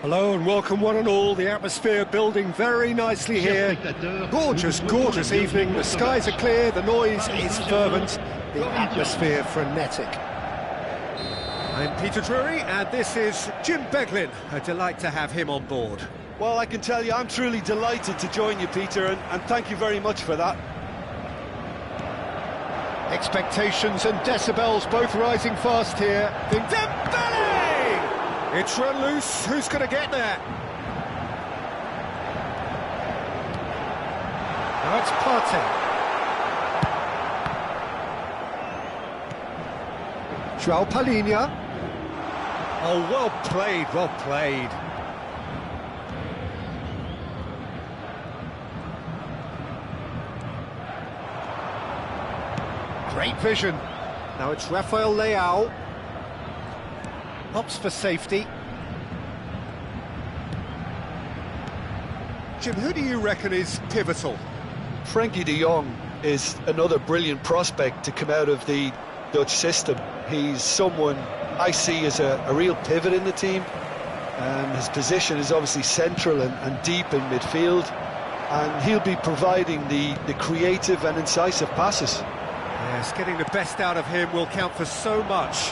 Hello and welcome one and all. The atmosphere building very nicely here. Gorgeous, gorgeous evening. The skies are clear, the noise is fervent, the atmosphere frenetic. I'm Peter Drury and this is Jim Beglin. A delight to have him on board. Well, I can tell you I'm truly delighted to join you, Peter, and thank you very much for that. Expectations and decibels both rising fast here. Dembele! It's run loose. Who's going to get there? Now it's Partey. João Palhinha. Oh, well played, well played. Great vision. Now it's Rafael Leao. Opts for safety. Jim, who do you reckon is pivotal? Frankie de Jong is another brilliant prospect to come out of the Dutch system. He's someone I see as a real pivot in the team. His position is obviously central and deep in midfield, and he'll be providing the creative and incisive passes. Yes, getting the best out of him will count for so much.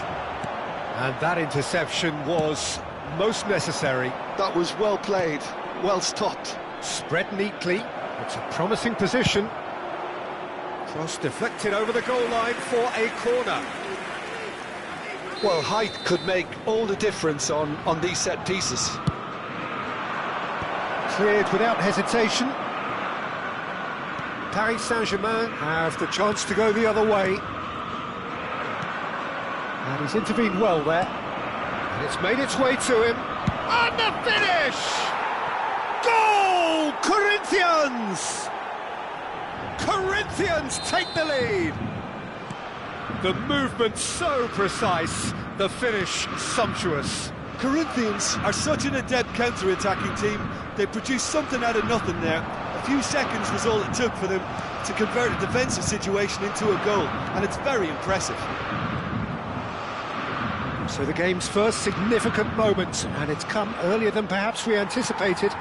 And that interception was most necessary. That was well played, well stopped. Spread neatly, it's a promising position. Cross deflected over the goal line for a corner. Well, height could make all the difference on these set pieces. Cleared without hesitation. Paris Saint-Germain have the chance to go the other way. And he's intervened well there. And it's made its way to him. And the finish! Goal! Corinthians! Corinthians take the lead! The movement so precise, the finish sumptuous. Corinthians are such an adept counter-attacking team. They produced something out of nothing there. A few seconds was all it took for them to convert a defensive situation into a goal, and it's very impressive. So the game's first significant moment, and it's come earlier than perhaps we anticipated.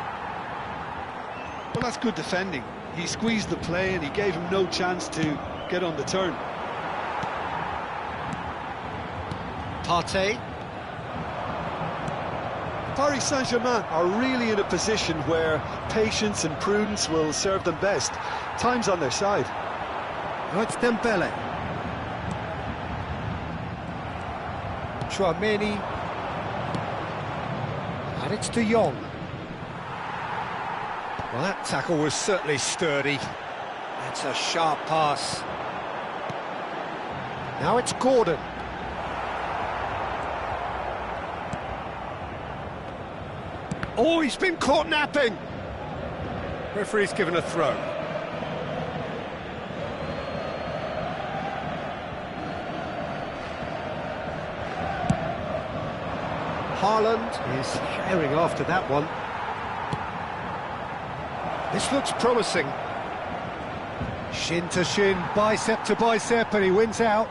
Well, that's good defending. He squeezed the play and he gave him no chance to get on the turn. Partey. Paris Saint-Germain are really in a position where patience and prudence will serve them best. Time's on their side. Oh, it's Dembele. Chouameni. And it's de Jong. Well, that tackle was certainly sturdy. That's a sharp pass. Now it's Gordon. Oh, he's been caught napping. Referee's given a throw. Haaland is herring after that one. This looks promising. Shin to shin, bicep to bicep, and he wins out.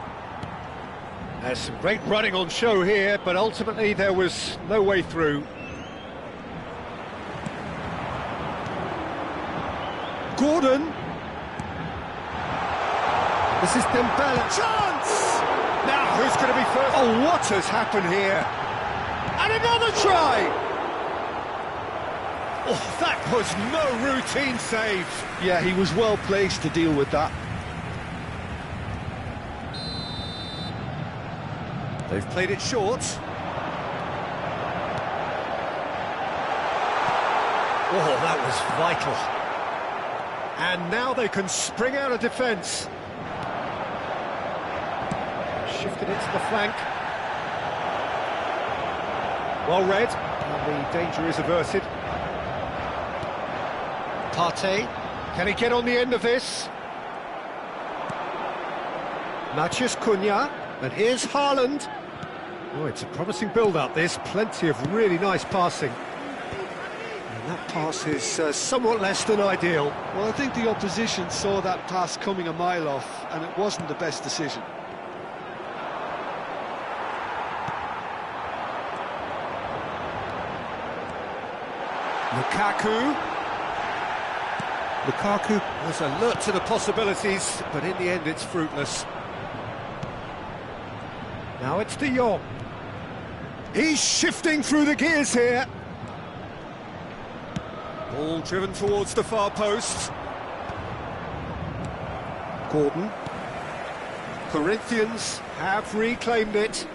There's some great running on show here, but ultimately there was no way through. Gordon. This is Dembele. Chance! Now, who's going to be first? Oh, what has happened here? And another try! Oh, that was no routine save. Yeah, he was well placed to deal with that. They've played it short. Oh, that was vital. And now they can spring out of defence. Shifted it to the flank. Well read, and the danger is averted. Partey, can he get on the end of this? Matheus Cunha, and here's Haaland. Oh, it's a promising build-up, this. Plenty of really nice passing. And that pass is somewhat less than ideal. Well, I think the opposition saw that pass coming a mile off, and it wasn't the best decision. Lukaku. Lukaku was alert to the possibilities, but in the end it's fruitless. Now it's De Jong. He's shifting through the gears here. Ball driven towards the far post. Gordon. Corinthians have reclaimed it.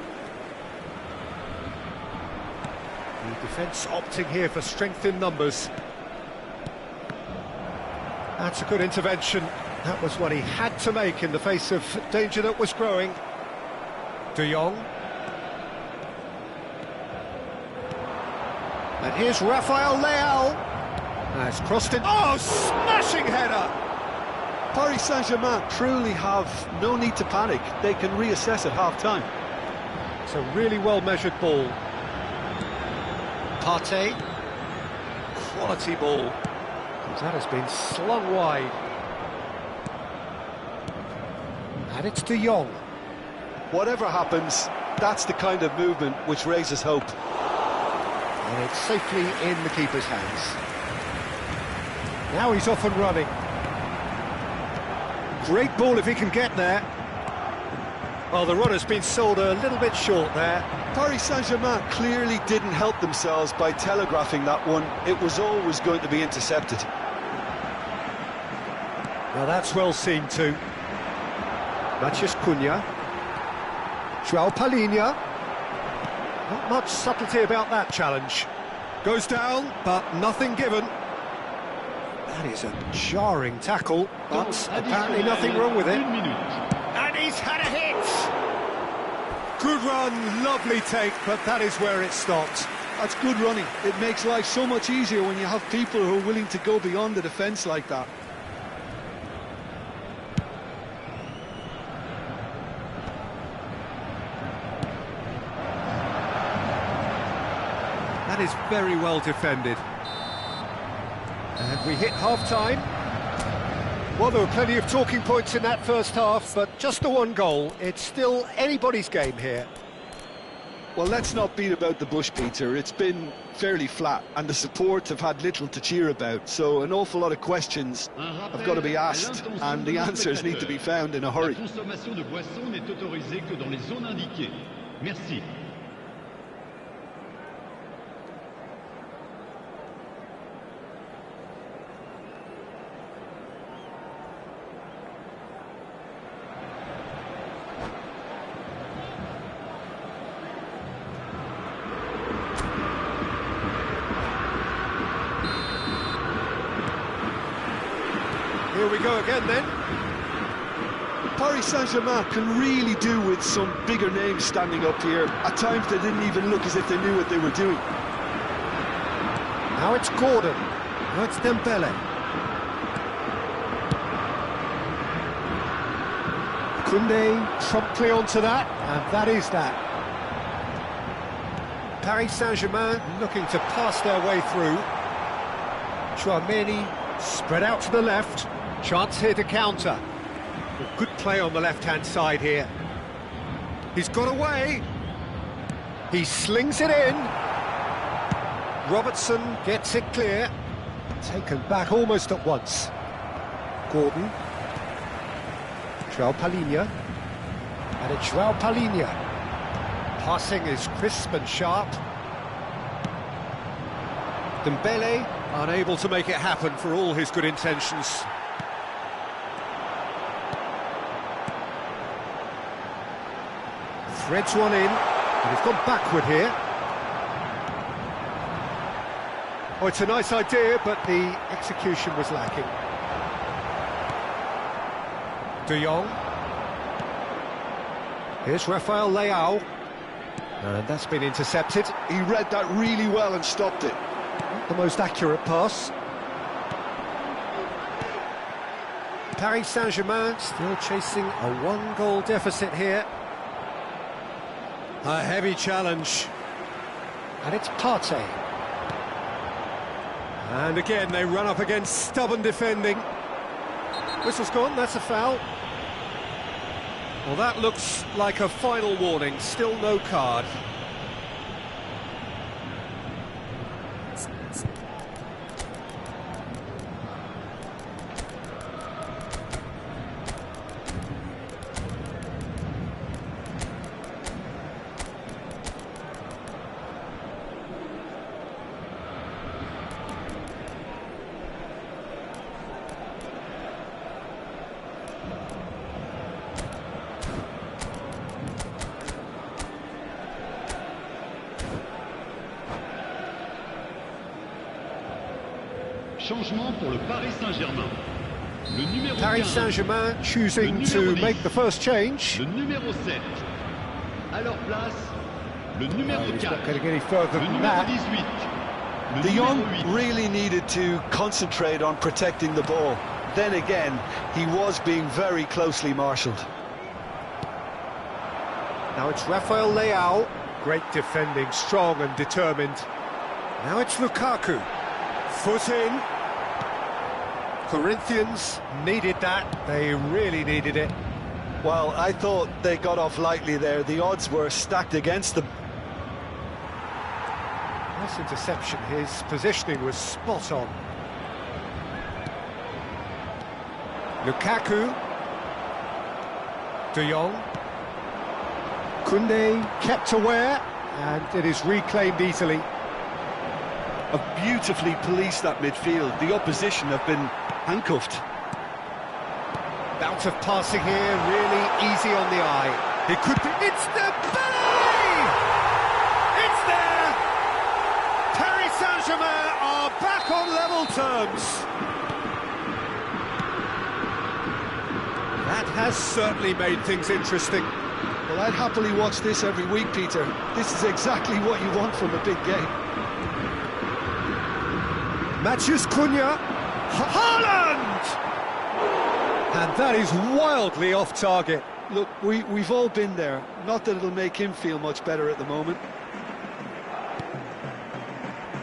The defence opting here for strength in numbers. That's a good intervention. That was what he had to make in the face of danger that was growing. De Jong. And here's Rafael Leao. Has crossed it. Oh, smashing header! Paris Saint-Germain truly have no need to panic. They can reassess at half-time. It's a really well-measured ball. Partey. Quality ball. That has been slung wide. And it's De Jong. Whatever happens, that's the kind of movement which raises hope. And it's safely in the keeper's hands. Now he's off and running. Great ball if he can get there. Well, the runner's been sold a little bit short there. Paris Saint-Germain clearly didn't help themselves by telegraphing that one. It was always going to be intercepted. Now that's well seen too. Matheus Cunha. João Palhinha. Not much subtlety about that challenge. Goes down, but nothing given. That is a jarring tackle, but apparently nothing wrong with it. And he's had a hit! Good run, lovely take, but that is where it stopped. That's good running. It makes life so much easier when you have people who are willing to go beyond the defence like that. That is very well defended. And we hit half-time. Well, there were plenty of talking points in that first half, but just the one goal. It's still anybody's game here. Well, let's not beat about the bush, Peter. It's been fairly flat, and the support have had little to cheer about. So an awful lot of questions have got to be asked, and the answers need to be found in a hurry. Here we go again then. Paris Saint-Germain can really do with some bigger names standing up here. At times they didn't even look as if they knew what they were doing. Now it's Gordon. Now it's Dembele. Koundé promptly onto that, and that is that. Paris Saint-Germain looking to pass their way through. Chouameni spread out to the left. Chance here to counter. Good play on the left-hand side here. He's got away. He slings it in. Robertson gets it clear. Taken back almost at once. Gordon. João Palhinha. And it's João Palhinha. Passing is crisp and sharp. Dembele unable to make it happen for all his good intentions. Threads one in, and he's gone backward here. Oh, it's a nice idea, but the execution was lacking. De Jong. Here's Rafael Leao. And that's been intercepted. He read that really well and stopped it. Not the most accurate pass. Paris Saint-Germain still chasing a one-goal deficit here. A heavy challenge. And it's Partey. And again, they run up against stubborn defending. Whistle's gone, that's a foul. Well, that looks like a final warning, still no card. Changement pour le Paris Saint-Germain. Le numéro Paris 15. Saint-Germain choosing to make the first change. Le numéro 7. À leur place, le numéro He's 4. not going to get any further Le than numéro that. 18. Le De numéro Jong 8. really needed to concentrate on protecting the ball. Then again, he was being very closely marshalled. Now it's Rafael Leao. Great defending, strong and determined. Now it's Lukaku. Foot in. Corinthians needed that. They really needed it. Well, I thought they got off lightly there. The odds were stacked against them. Nice interception. His positioning was spot on. Lukaku. De Jong. Koundé kept aware, and it is reclaimed easily. Have beautifully policed that midfield. The opposition have been handcuffed. Bout of passing here, really easy on the eye. It could be... It's the Belly! It's there! Paris Saint-Germain are back on level terms. That has certainly made things interesting. Well, I'd happily watch this every week, Peter. This is exactly what you want from a big game. Matheus Cunha. Haaland! And that is wildly off target. Look, we've all been there. Not that it'll make him feel much better at the moment.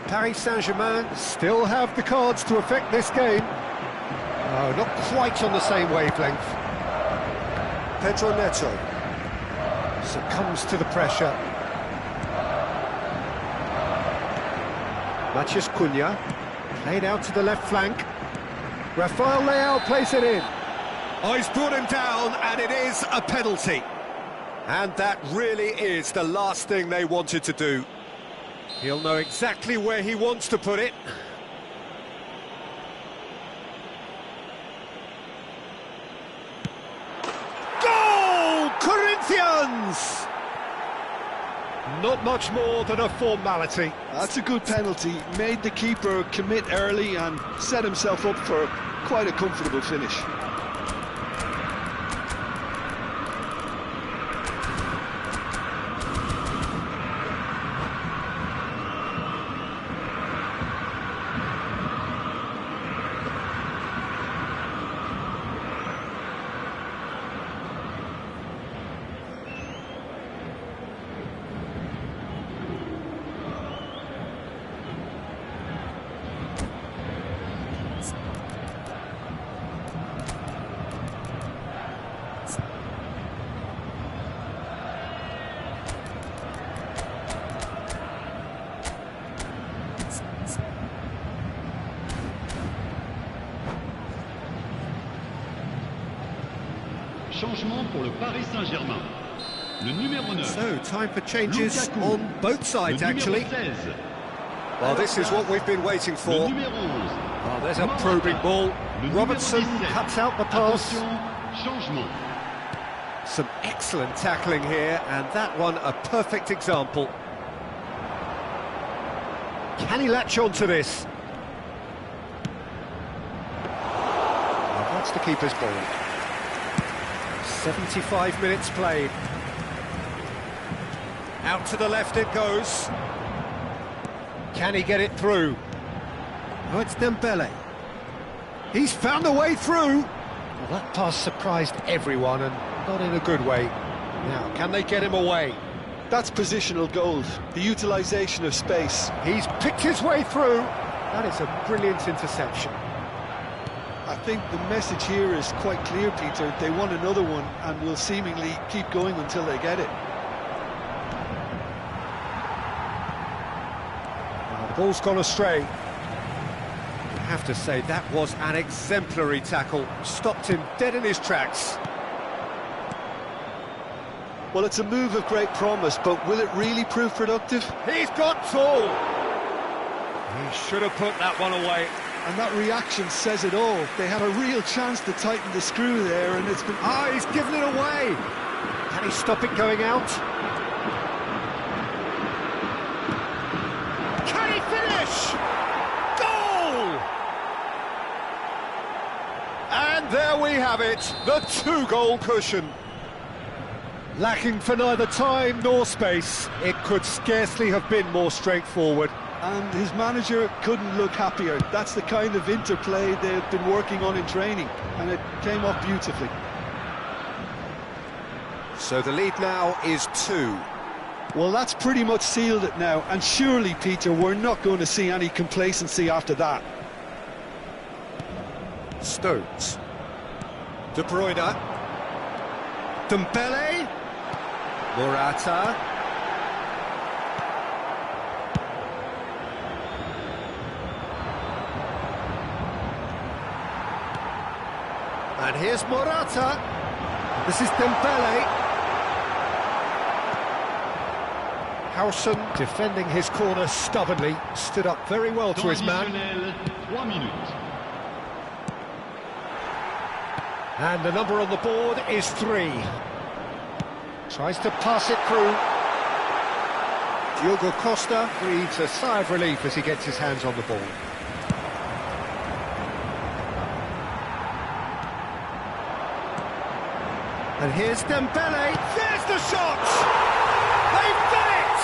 Paris Saint-Germain still have the cards to affect this game. Oh, not quite on the same wavelength. Pedro Neto succumbs to the pressure. Matheus Cunha played out to the left flank. Rafael Leao plays it in. Oh, he's brought him down, and it is a penalty. And that really is the last thing they wanted to do. He'll know exactly where he wants to put it. Goal! Corinthians! Not much more than a formality. That's a good penalty. Made the keeper commit early and set himself up for quite a comfortable finish. Changement pour le Paris Saint-Germain. Le numéro 9. So, time for changes Lukaku. on both sides, Le numéro actually. 16. Well, this is what we've been waiting Le for. numéro 11. Oh, there's a probing ball. Le numéro Robertson 17. cuts out the pass. Attention, changement. Some excellent tackling here, and that one a perfect example. Can he latch on to this? Well, that's the keeper's ball. 75 minutes played. Out to the left it goes. Can he get it through? Oh, it's Dembele. He's found a way through. Well, that pass surprised everyone, and not in a good way. Now, can they get him away? That's positional gold, the utilisation of space. He's picked his way through. That is a brilliant interception. I think the message here is quite clear, Peter. They want another one and will seemingly keep going until they get it. Well, the ball's gone astray. I have to say, that was an exemplary tackle. Stopped him dead in his tracks. Well, it's a move of great promise, but will it really prove productive? He's got tall. He should have put that one away. And that reaction says it all. They had a real chance to tighten the screw there, and it's been... Ah, he's given it away. Can he stop it going out? Can he finish? Goal! And there we have it, the 2-goal cushion. Lacking for neither time nor space, it could scarcely have been more straightforward. And his manager couldn't look happier. That's the kind of interplay they've been working on in training, and it came off beautifully. So the lead now is 2. Well, that's pretty much sealed it now, and surely, Peter, we're not going to see any complacency after that. Stones. De Bruyne. Dembele. Morata. And here's Morata. This is Dembele. Howson defending his corner stubbornly, stood up very well to his man. 3 minutes. And the number on the board is 3. Tries to pass it through. Diogo Costa breathes a sigh of relief as he gets his hands on the ball. And here's Dembele. There's the shot! They've done it!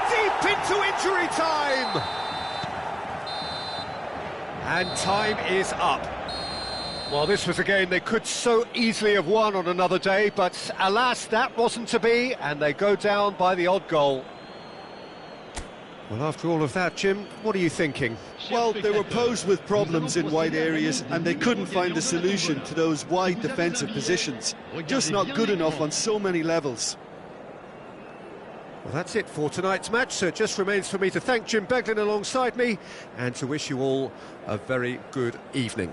Deep into injury time! And time is up. Well, this was a game they could so easily have won on another day, but alas, that wasn't to be, and they go down by the odd goal. Well, after all of that, Jim, what are you thinking? Well, they were posed with problems in wide areas, and they couldn't find a solution to those wide defensive positions. Just not good enough on so many levels. Well, that's it for tonight's match, so it just remains for me to thank Jim Beglin alongside me, and to wish you all a very good evening.